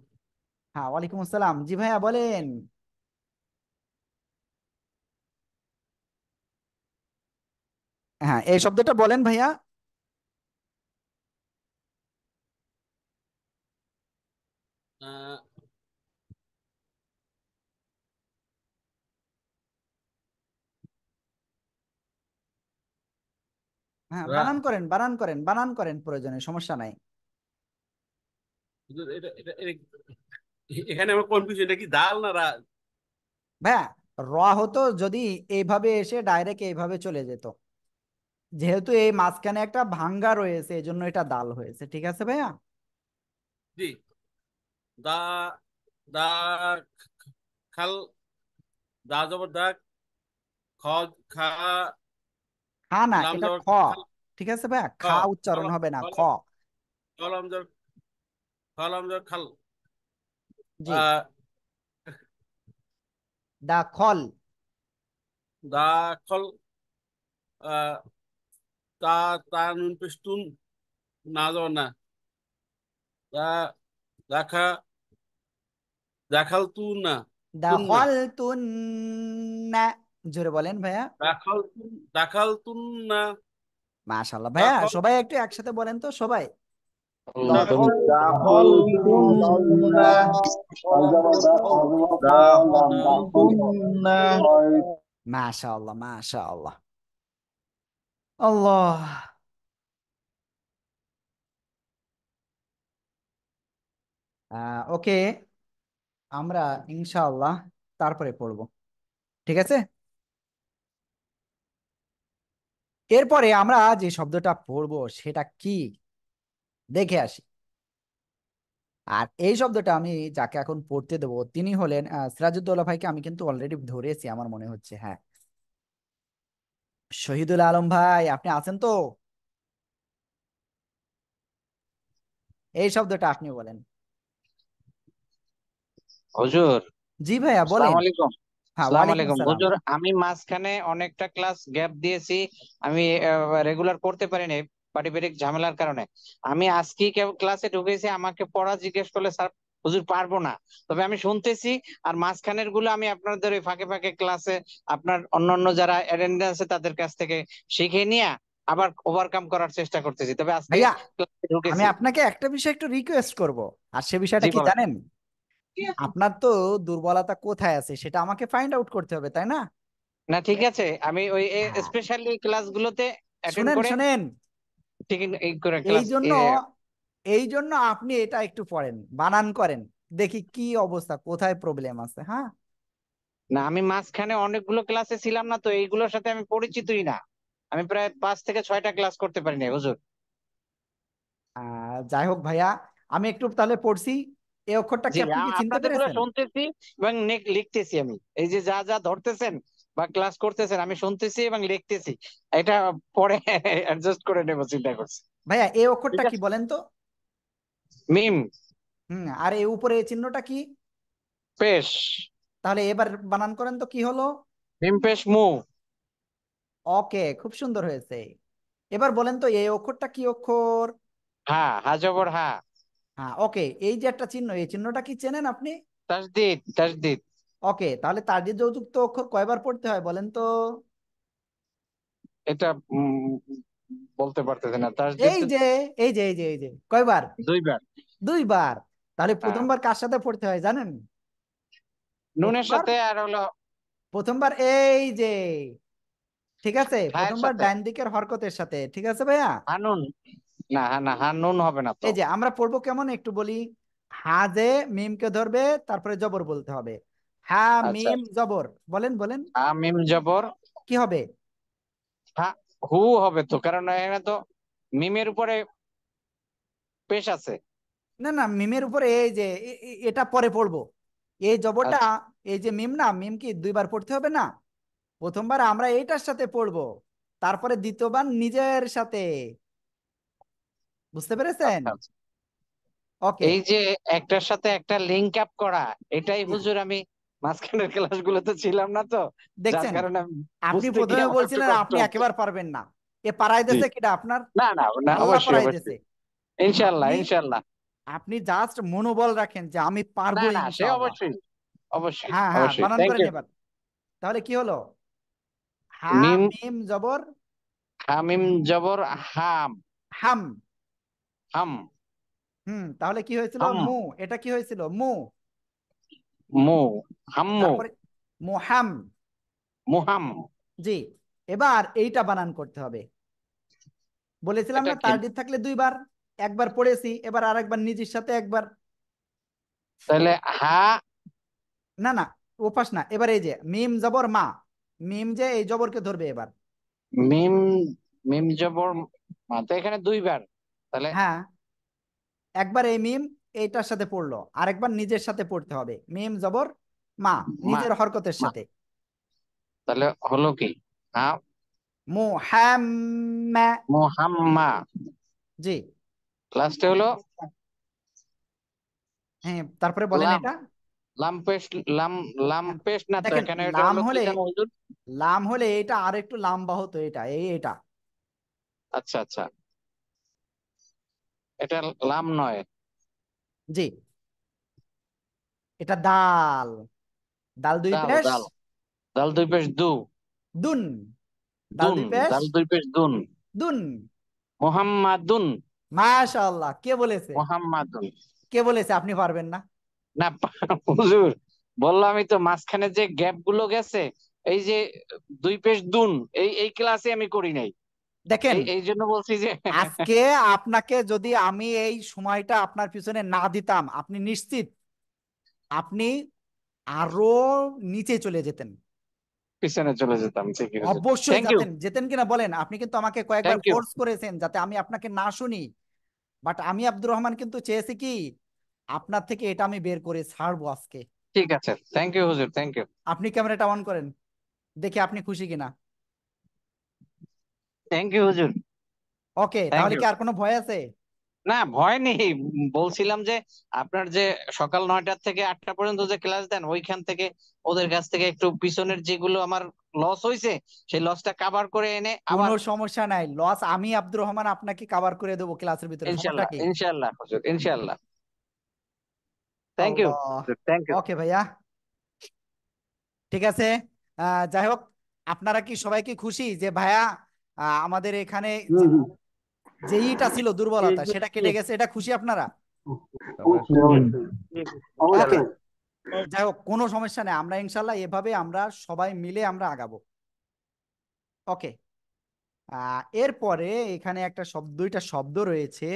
হ্যাঁ, ওয়ালাইকুম আসসালাম, জি ভাইয়া বলেন। হ্যাঁ, এই শব্দটা বলেন ভাইয়া। আহ, হ্যাঁ, রা বানান করেন, বানান করেন, বানান করেন, প্রয়োজনে সমস্যা নাই। এখানে আমার কনফিউশন, এটা কি দাল না রা? ভাইয়া, র হতো যদি এইভাবে এসে ডাইরেক্ট এইভাবে চলে যেত, যেহেতু এই মাঝখানে একটা ভাঙ্গা রয়েছে এই জন্য এটা দাল হয়েছে। ঠিক আছে ভাইয়া। জি, দা, দা, খাল, দা জবর দা, খ, খা, খা না, লাম এটা জবর খ। খাল, ঠিক আছে ভাইয়া, খ, খা উচ্চারণ কলম, হবে না, খ। কলম, কলম জবর, কলম জবর খাল, জি, আহ, দা খল। দা খল, আহ, তা, তা নুন পেস্তুন, না জবর না, দা, দেখা, দেখাল তু না, তুন না, দাখল তুন, জোরে বলেন ভাইয়া। দেখাল তুন, দেখাল তুন না, মাশাআল্লাহ ভাইয়া, দেখাল, সবাই একটু একসাথে বলেন তো সবাই। দেখাল, দাখল তুন্না, দাখল না, তুন্না। মাশাআল্লাহ মাশাআল্লাহ, আল্লাহ। ওকে, আমরা ইনশাআল্লাহ তারপরে পড়বো। ঠিক আছে, এরপরে আমরা যে শব্দটা পড়বো সেটা কি, দেখে আসি। আর এই শব্দটা আমি যাকে এখন পড়তে দেবো তিনি হলেন সিরাজউদ্দৌলা ভাইকে আমি কিন্তু অলরেডি ধরেছি আমার মনে হচ্ছে, হ্যাঁ। শহীদুল আলম ভাই, আপনি আছেন তো? এই শব্দটা আপনি বলেন। হুজুর, জি ভাইয়া আসসালামু বলেন। আলাইকুম। হ্যাঁ, আসসালামু ওয়ালাইকুম আলাইকুম আসসালাম। হুজুর, আমি মাঝখানে অনেকটা ক্লাস গ্যাপ দিয়েছি। আমি রেগুলার করতে পারিনি পারিবারিক ঝামেলার কারণে। আমি আজকেই ক্লাসে ঢুকেছি, আমাকে পড়া জিজ্ঞেস করলে স্যার হুজুর পারবো না। তবে আমি শুনতেছি, আর মাঝখানের গুলো আমি আপনাদের ওই ফাঁকে ফাঁকে ক্লাসে আপনার অন্যান্য যারা অ্যাটেন্ডেন্স আছে তাদের কাছ থেকে শিখে নিয়ে আবার ওভারকাম করার চেষ্টা করতেছি। তবে আজকে ভাইয়া, ক্লাসে আমি ঢুকেছি। আপনাকে একটা বিষয় একটু রিকোয়েস্ট করব। আর সে বিষয়টা জি কি বলেন। জানেন? আপনার তো দুর্বলতা কোথায় আছে সেটা আমাকে ফাইন্ড আউট করতে হবে, তাই না? না ঠিক আছে, আমি ওই হ্যাঁ, স্পেশালি ক্লাসগুলোতে অ্যাটেন্ড শুনেন করে শুনেন, ঠিক এই করে এই ক্লাস। জন্য এই জন্য আপনি এটা একটু পড়েন, বানান করেন, দেখি কি অবস্থা, কোথায় প্রবলেম আছে। হ্যাঁ, না, আমি মাঝখানে অনেকগুলো ক্লাসে ছিলাম না তো, এইগুলোর সাথে আমি পরিচিতই না। আমি প্রায় 5 থেকে 6টা ক্লাস করতে পারি না হুজুর। যাই হোক ভাইয়া, আমি একটু তাহলে পড়ছি। এই অক্ষরটা কি জি, আপনি কি চিনতে আপনাদের গুলো পেরেছেন? শুনতেছি এবং লিখতেছি। আমি এই যে যা যা ধরতেছেন বা ক্লাস করতেছেন, আমি শুনতেছি এবং লিখতেছি, এটা পরে অ্যাডজাস্ট করে নেবো চিন্তা করছি। ভাইয়া এই ঠিক অক্ষরটা কি আছে, বলেন তো? মিম আর এই উপরে এই চিহ্নটা কি? পেশ, তাহলে এবার বানান করেন তো, কি হলো? মিম পেশ মু। ওকে, খুব সুন্দর হয়েছে। এবার বলেন তো এই অক্ষরটা কি অক্ষর? হা, হা জবর হা। হ্যাঁ, ওকে, এই যে একটা চিহ্ন, এই চিহ্নটা কি চেনেন আপনি? তাসদিদ, তাসদিদ। ওকে, তাহলে তাসদিদ যুক্ত অক্ষর কয়বার পড়তে হয় বলেন তো? এটা বলতে পারতেছি না, তাসদিদ এই যে এই যে এই যে এই যে কয়বার? দুইবার। দুইবার। তাহলে হ্যাঁ, প্রথমবার কার সাথে পড়তে হয় জানেন? নুনের প্রথমবার সাথে আর হলো প্রথমবার এই যে, ঠিক আছে, হায়ের প্রথমবার সাথে। ডান দিকের হরকতের সাথে, ঠিক আছে ভাইয়া? হানুন, না না, হানুন হবে না তো। এই যে আমরা পড়বো কেমন একটু বলি। হা যে মিমকে ধরবে, তারপরে জবর বলতে হবে। হা আচ্ছা, মিম জবর, বলেন বলেন। হা মিম জবর কি হবে? হা, হু হবে তো, কারণ এখানে তো মিমের উপরে পেশ আছে। না না, মিমের উপরে এই যে এটা পরে পড়বো। এই জবরটা, আচ্ছা এই যে মিম, না মিম কি দুইবার পড়তে হবে না? প্রথমবার আমরা এইটার সাথে পড়বো, তারপরে দ্বিতীয়বার নিজের সাথে। বুঝতে পেরেছেন? আচ্ছা আচ্ছা। ওকে। এই যে একটার সাথে একটা লিঙ্ক আপ করা, এটাই হুজুর আমি মাঝখানের ক্লাসগুলোতে ছিলাম না তো, যার দেখছেন, কারণে আমি আপনি বুঝতে গিয়ে প্রথমে আমার একটু বলছিলেন কষ্ট আপনি হচ্ছে। একেবারে পারবেন না। এ পারাই জি, দিয়েছে কিটা আপনার? না না না, আল্লাহ অবশ্যই পারাই দিয়েছে। অবশ্যই, ইনশাল্লাহ আপনি ইনশাল্লাহ। আপনি জাস্ট মনোবল রাখেন যে আমি না পারবো না, সে ইনশাআল্লাহ। অবশ্যই অবশ্যই হ্যাঁ হ্যাঁ, অবশ্যই, বানান থ্যাংক করেন ইউ। এবার। তাহলে কি হলো? হা মিম, মিম জবর হামিম জবর হাম, হাম। হাম, তাহলে কি হয়েছিল? হাম, মু। এটা কি হয়েছিল? মু। মু, হাম্মু, তারপরে মোহাম। মুহাম। জি। এবার এইটা বানান করতে হবে। বলেছিলাম এটা না কি? তারডিদ থাকলে দুইবার। একবার পড়েছি, এবার আরেকবার নিজের সাথে একবার। তাহলে হা, না না, ওপাশ না, এবার এই যে মিম জবর মা। মিম যে এই জবরকে ধরবে এবার। মিম, মিম জবর মা, তো এখানে দুইবার, তাহলে হ্যাঁ, একবার এই মিম এইটার সাথে পড়লো, আরেকবার নিজের সাথে পড়তে হবে। মিম জবর মা, মা, নিজের হরকতের মা, সাথে। তাহলে হলো কি? হা মুহাম্মা। মুহাম্মা, জি। লাস্টে হলো হ্যাঁ, তারপরে বলেন লাম, এটা। লাম পেশ, লাম, লাম পেশ না তো, দেখেন, এখানে এটা লাম হলো কি হলে, জানো হুজুর? লাম হলে এটা আর একটু লম্বা হতো, এটা এটা। আচ্ছা আচ্ছা, এটা লাম নয়। জি। এটা দাল। দাল দুই দাল, পেশ। দাল, দাল দুই পেশ দু, দুন। দাল দুন, দুই পেশ। দাল দুই পেশ দুন, দুন। মুহাম্মাদুন, মাশাআল্লাহ, কে বলেছে? মুহাম্মাদুন। কে বলেছে আপনি পারবেন না? না হুজুর, বললামই তো মাঝখানে যে গ্যাপ গুলো গেছে, এই যে দুই পেশ দুন, এই এই ক্লাসে আমি করি নাই, দেখেন, এই এই জন্য বলছি যে আজকে আপনাকে যদি আমি এই সময়টা আপনার পিছনে না দিতাম, আপনি নিশ্চিত আপনি আরো নিচে চলে যেতেন। পিছনে চলে যেতাম। ঠিকই হুজুর, অবশ্যই থ্যাংক ইউ, যেতেন, যেতেন কিনা বলেন? আপনি কিন্তু আমাকে কয়েকবার থ্যাংক ইউ। ফোর্স করেছেন যাতে আমি আপনাকে না শুনি। বাট আমি আব্দুর রহমান কিন্তু চেয়েছি কি, আপনার থেকে এটা আমি বের করে ছাড়বো আজকে। ঠিক আছে, থ্যাংক ইউ হুজুর, থ্যাংক ইউ। আপনি ক্যামেরাটা অন করেন, দেখি আপনি খুশি কিনা। থ্যাংক ইউ হুজুর, ওকে, থ্যাংক তাহলে ইউ। কি আর কোনো ভয় আছে? না ভয় নেই, বলছিলাম যে আপনার যে সকাল 9টা থেকে 8টা পর্যন্ত যে ক্লাস দেন, ওইখান থেকে ওদের কাছ থেকে একটু পিছনের যেগুলো আমার লস হয়েছে, সেই লসটা কাভার করে এনে আবার। কোনো সমস্যা নাই, লস আমি আব্দুর রহমান আপনাকে কভার করে দেবো ক্লাসের ভিতরে, সমস্যা ইনশাল্লাহ কি? ইনশাল্লাহ হুজুর, ইনশাল্লাহ। Thank you, Allah. Thank you. Okay ভাইয়া, ঠিক আছে। যাই হোক, আপনারা কি সবাই কি খুশি যে ভাইয়া আমাদের এখানে যেইটা ছিল দুর্বলতা সেটা কেটে গেছে? এটা খুশি আপনারা? ওকে, যাই হোক, কোনো সমস্যা নেই, আমরা ইনশাল্লাহ এভাবে আমরা সবাই মিলে আমরা আগাবো। ওকে। এরপরে এখানে একটা শব্দ, দুইটা শব্দ রয়েছে।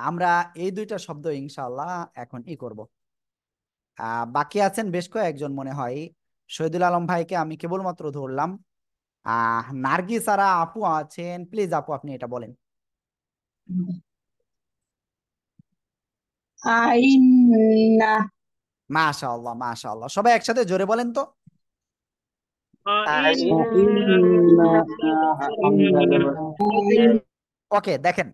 আমরা এই দুইটা শব্দ ইনশাল্লাহ এখন করব। বাকি আছেন বেশ কয়েকজন মনে হয়। শহীদুল আলম ভাইকে আমি কেবলমাত্র ধরলাম। নার্গিস আরা আপু আছেন, প্লিজ আপু আপনি এটা বলেন। আইন্না। মাশাআল্লাহ মাশাআল্লাহ, সবাই একসাথে জোরে বলেন তো। ওকে দেখেন,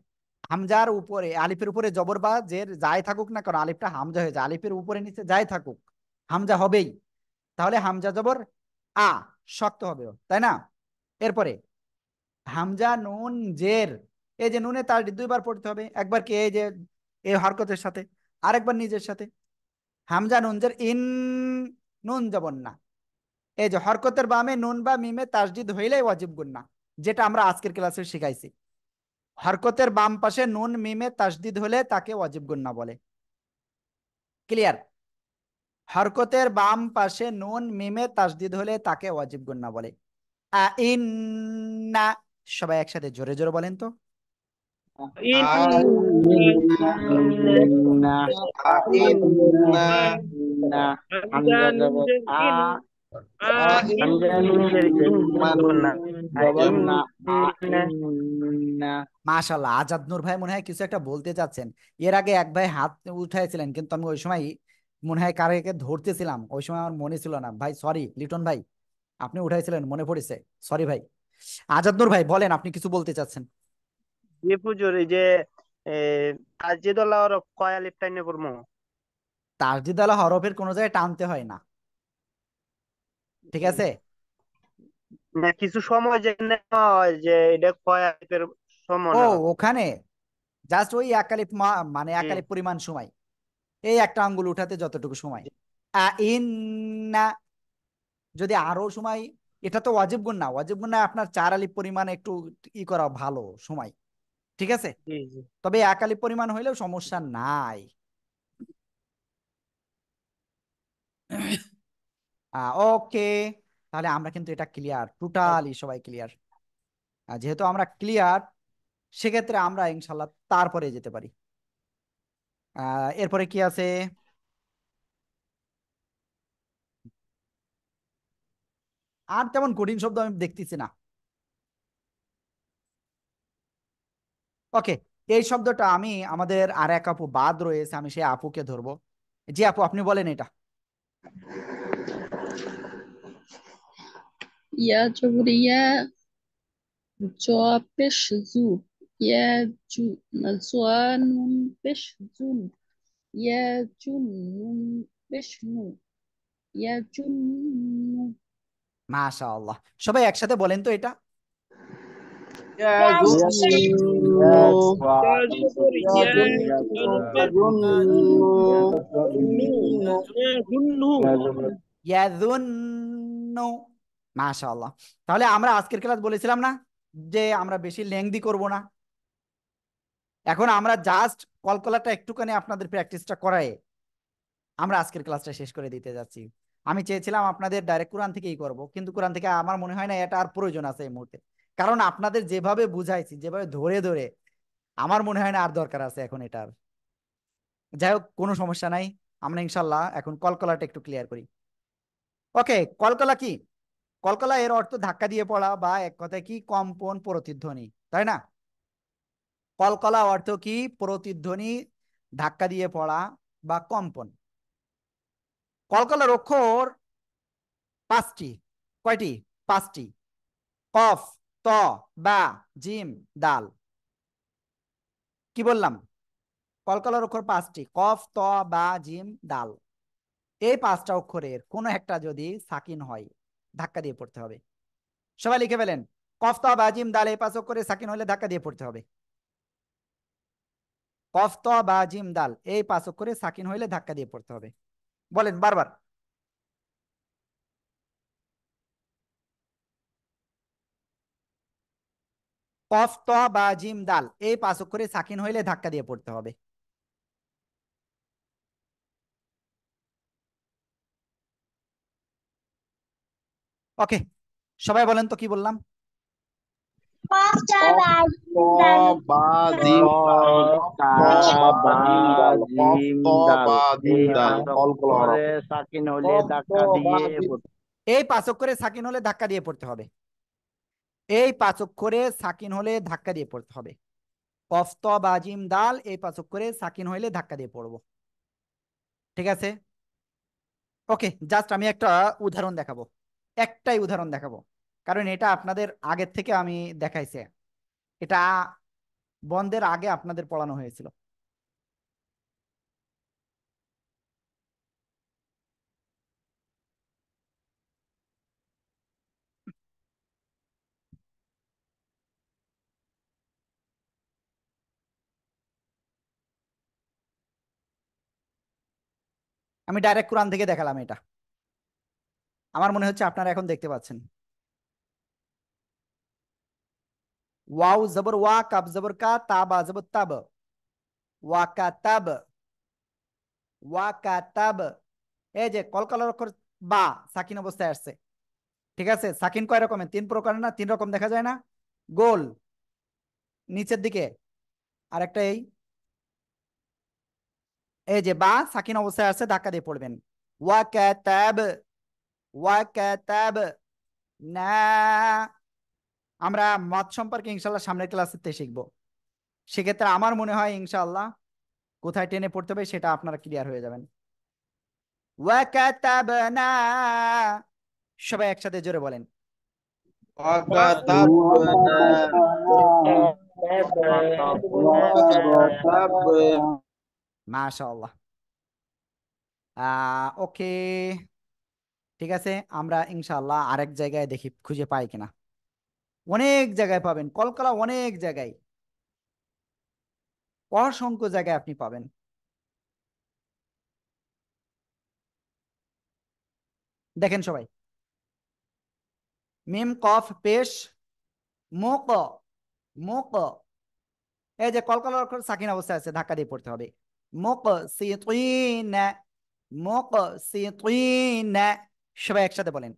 হামজার উপরে আলিফের উপরে জবর বা জের যাই থাকুক না কারণ আলিফটা হামজা হয়ে যায়, আলিফের উপরে নিচে যাই থাকুক হামজা হবেই। তাহলে হামজা জবর আ, শক্ত হবে, তাই না? এরপরে হামজা নুন জের, এই যে নুনে তার দুইবার পড়তে হবে, একবার কি এই যে এই হরকতের সাথে, আরেকবার নিজের সাথে। হামজা নুন জের ইন, নুন জবর না, এই যে হরকতের বামে নুন বা মিমে তাসদিদ হইলেই ওয়াজিব গুন্না, যেটা আমরা আজকের ক্লাসে শিখাইছি। হরকতের বাম পাশে নুন মিমে তাসদিদ হলে তাকে ওয়াজিব গুন্না বলে। ক্লিয়ার? হরকতের বাম পাশে নুন মিমে তাসদিদ হলে তাকে ওয়াজিব গুন্না বলে। ইন্না, সবাই একসাথে জোরে জোরে বলেন তো। মাশাআল্লাহ, আজাদ নূর ভাই মনে হয় কিছু একটা বলতে চাচ্ছেন। এর আগে এক ভাই হাত উঠাইছিলেন, কিন্তু আমি ওই সময় মনে হয় কারকে ধরতেছিলাম, ওই সময় আমার মনে ছিল না ভাই, সরি। লিটন ভাই আপনি উঠাইছিলেন, মনে পড়েছে, সরি ভাই। আজাদ নূর ভাই বলেন, আপনি কিছু বলতে চাচ্ছেন। জি হুজুর, এই যে তাসজিদুল্লাহ ওর কয় আলিফ টাইনে পড়মু? তাসদিদ আলা হরফের কোনো জায়গায় টানতে হয় না, ঠিক আছে? না কিছু সময় যে হয় যে এটা কয় আলিফের সময় ও না? ওখানে জাস্ট ওই একালিপ মানে জি একালিপ পরিমাণ সময়, এই একটা আঙ্গুল উঠাতে যতটুকু সময়। ইন্না, যদি আরো সময়, এটা তো ওয়াজিব গুণ না, ওয়াজিব গুণ না আপনার 4 আলিফ পরিমাণ একটু ই করা ভালো সময়, ঠিক আছে? জি জি। তবে 1 আলিফ পরিমাণ হইলেও সমস্যা নাই। ওকে, তাহলে আমরা কিন্তু এটা ক্লিয়ার, টোটালি সবাই ক্লিয়ার। যেহেতু আমরা ক্লিয়ার, সেক্ষেত্রে আমরা ইনশাল্লাহ তারপরে যেতে পারি। এরপরে কি আছে? আর তেমন কঠিন শব্দ আমি দেখতেছি না। ওকে, এই শব্দটা আমি, আমাদের আর এক আপু বাদ রয়েছে, আমি সেই আপুকে ধরবো। জি আপু, আপনি বলেন এটা। ইয়া জবর ইয়া, জ পেশ জু, ইয়া জু, জোয়া নুন পেশ জুন, ইয়া জুন নুন পেশ নু, ইয়া জুন নু। মাশাআল্লাহ, সবাই একসাথে বলেন তো এটা। ইয়াযুন্নু, মাশাআল্লাহ। তাহলে আমরা আজকের ক্লাস বলেছিলাম না যে আমরা বেশি লেংদি করব না, এখন আমরা জাস্ট কলকলাটা একটুখানি আপনাদের প্র্যাকটিসটা করায় আমরা আজকের ক্লাসটা শেষ করে দিতে যাচ্ছি। আমি চেয়েছিলাম আপনাদের ডাইরেক্ট কোরআন থেকেই করব, কিন্তু কোরআন থেকে আমার মনে হয় না এটা আর প্রয়োজন আছে এই মুহূর্তে, কারণ আপনাদের যেভাবে বুঝাইছি, যেভাবে ধরে ধরে, আমার মনে হয় না আর দরকার আছে এখন এটার। যাই হোক, কোনো সমস্যা নাই, আমরা ইনশাল্লাহ এখন কলকলাটা একটু ক্লিয়ার করি। ওকে, কলকলা কি? কলকলা এর অর্থ ধাক্কা দিয়ে পড়া, বা এক কথায় কি কম্পন, প্রতিধ্বনি, তাই না? কলকলা অর্থ কি? প্রতিধ্বনি, ধাক্কা দিয়ে পড়া বা কম্পন। কলকলার অক্ষর 5টি। কয়টি? 5টি। কফ, ত, বা, জিম, দাল। কি বললাম? কলকলার অক্ষর 5টি, কফ, ত, বা, জিম, দাল। এই 5টা অক্ষরের কোনো একটা যদি সাকিন হয়, ধাক্কা দিয়ে পড়তে হবে। সবাই লিখে ফেলেন, কফ, ত, বা, জিম, দাল, এই 5 অক্ষরে সাকিন হলে ধাক্কা দিয়ে পড়তে হবে। কফ, ত, বা, জিম, দাল, এই 5 অক্ষরে সাকিন হইলে ধাক্কা দিয়ে পড়তে হবে। বলেন বারবার। কফ, ত, বা, জিম, দাল, এই 5 অক্ষরে সাকিন হইলে ধাক্কা দিয়ে পড়তে হবে। ওকে, সবাই বলেন তো কি বললাম। এই 5 অক্ষরে সাকিন হলে ধাক্কা দিয়ে পড়তে হবে। এই 5 অক্ষরে সাকিন হলে ধাক্কা দিয়ে পড়তে হবে। কফ, ত, বা, জিম, দাল, এই 5 অক্ষরে সাকিন হইলে ধাক্কা দিয়ে পড়বো, ঠিক আছে? ওকে, জাস্ট আমি একটা উদাহরণ দেখাবো। একটাই উদাহরণ দেখাবো, কারণ এটা আপনাদের আগের থেকে আমি দেখাইছি, এটা বন্ধের আগে আপনাদের পড়ানো হয়েছিল। আমি ডাইরেক্ট কোরআন থেকে দেখালাম এটা, আমার মনে হচ্ছে আপনারা এখন দেখতে পাচ্ছেন। ওয়াও জবর ওয়া, কাব জবর কা, তাবা জবর তাব, ওয়া কাতাব, ওয়া কাতাব। এই যে কলকলার অক্ষর বা সাকিন অবস্থায় আসছে, ঠিক আছে? সাকিন কয় রকমের? 3 প্রকার না? 3 রকম দেখা যায় না? গোল নিচের দিকে, আর একটা এই, এই যে বা সাকিন অবস্থায় আসছে, ধাক্কা দিয়ে পড়বেন। ওয়া কাতাব, ওয়া কাতাব না। আমরা মত সম্পর্কে ইনশাল্লাহ সামনের ক্লাসেতে শিখবো, সেক্ষেত্রে আমার মনে হয় ইনশাআল্লাহ কোথায় টেনে পড়তে হবে সেটা আপনারা ক্লিয়ার হয়ে যাবেন। ওয়া কাতাবনা, সবাই একসাথে জোরে বলেন। মাশাআল্লাহ। ওকে, ঠিক আছে, আমরা ইনশাআল্লাহ আরেক জায়গায় দেখি খুঁজে পাই কিনা। অনেক জায়গায় পাবেন কলকলা, অনেক জায়গায়, অসংখ্য জায়গায় আপনি পাবেন। দেখেন সবাই, মিম কফ পেশ মোক, মোক, এই যে কলকলার অক্ষর সাকিন অবস্থায় আছে, ধাক্কা দিয়ে পড়তে হবে। মোক সিতিন, মোক সিতিন, সবাই একসাথে বলেন।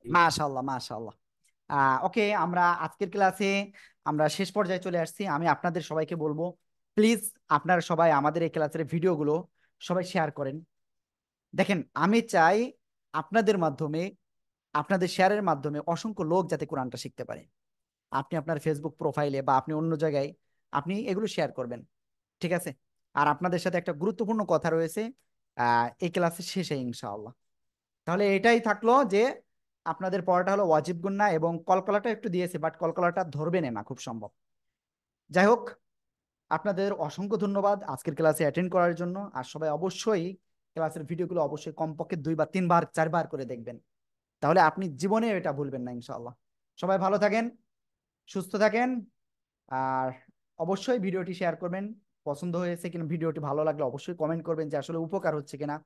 মাশাআল্লাহ, মাশাআল্লাহ। ওকে, আমরা আজকের ক্লাসে আমরা শেষ পর্যায়ে চলে আসছি। আমি আপনাদের সবাইকে বলবো, প্লিজ আপনারা সবাই আমাদের এই ক্লাসের ভিডিওগুলো সবাই শেয়ার করেন। দেখেন, আমি চাই আপনাদের মাধ্যমে, আপনাদের শেয়ারের মাধ্যমে অসংখ্য লোক যাতে কোরআনটা শিখতে পারে। আপনি আপনার ফেসবুক প্রোফাইলে বা আপনি অন্য জায়গায় আপনি এগুলো শেয়ার করবেন, ঠিক আছে? আর আপনাদের সাথে একটা গুরুত্বপূর্ণ কথা রয়েছে এই ক্লাসের শেষে ইনশাআল্লাহ। তাহলে এটাই থাকলো যে আপনাদের পড়াটা হলো ওয়াজিব গুন্না, এবং কলকলাটা একটু দিয়েছে, বাট কলকলাটা ধরবে না খুব সম্ভব। যাই হোক, আপনাদের অসংখ্য ধন্যবাদ আজকের ক্লাসে অ্যাটেন্ড করার জন্য। আর সবাই অবশ্যই ক্লাসের ভিডিওগুলো অবশ্যই কমপক্ষে 2 বা 3 বার 4 বার করে দেখবেন, তাহলে আপনি জীবনে এটা ভুলবেন না ইনশাআল্লাহ। সবাই ভালো থাকেন, সুস্থ থাকেন, আর অবশ্যই ভিডিওটি শেয়ার করবেন। পছন্দ হয়েছে কিনা, ভিডিওটি ভালো লাগলে অবশ্যই কমেন্ট করবেন যে আসলে উপকার হচ্ছে কিনা।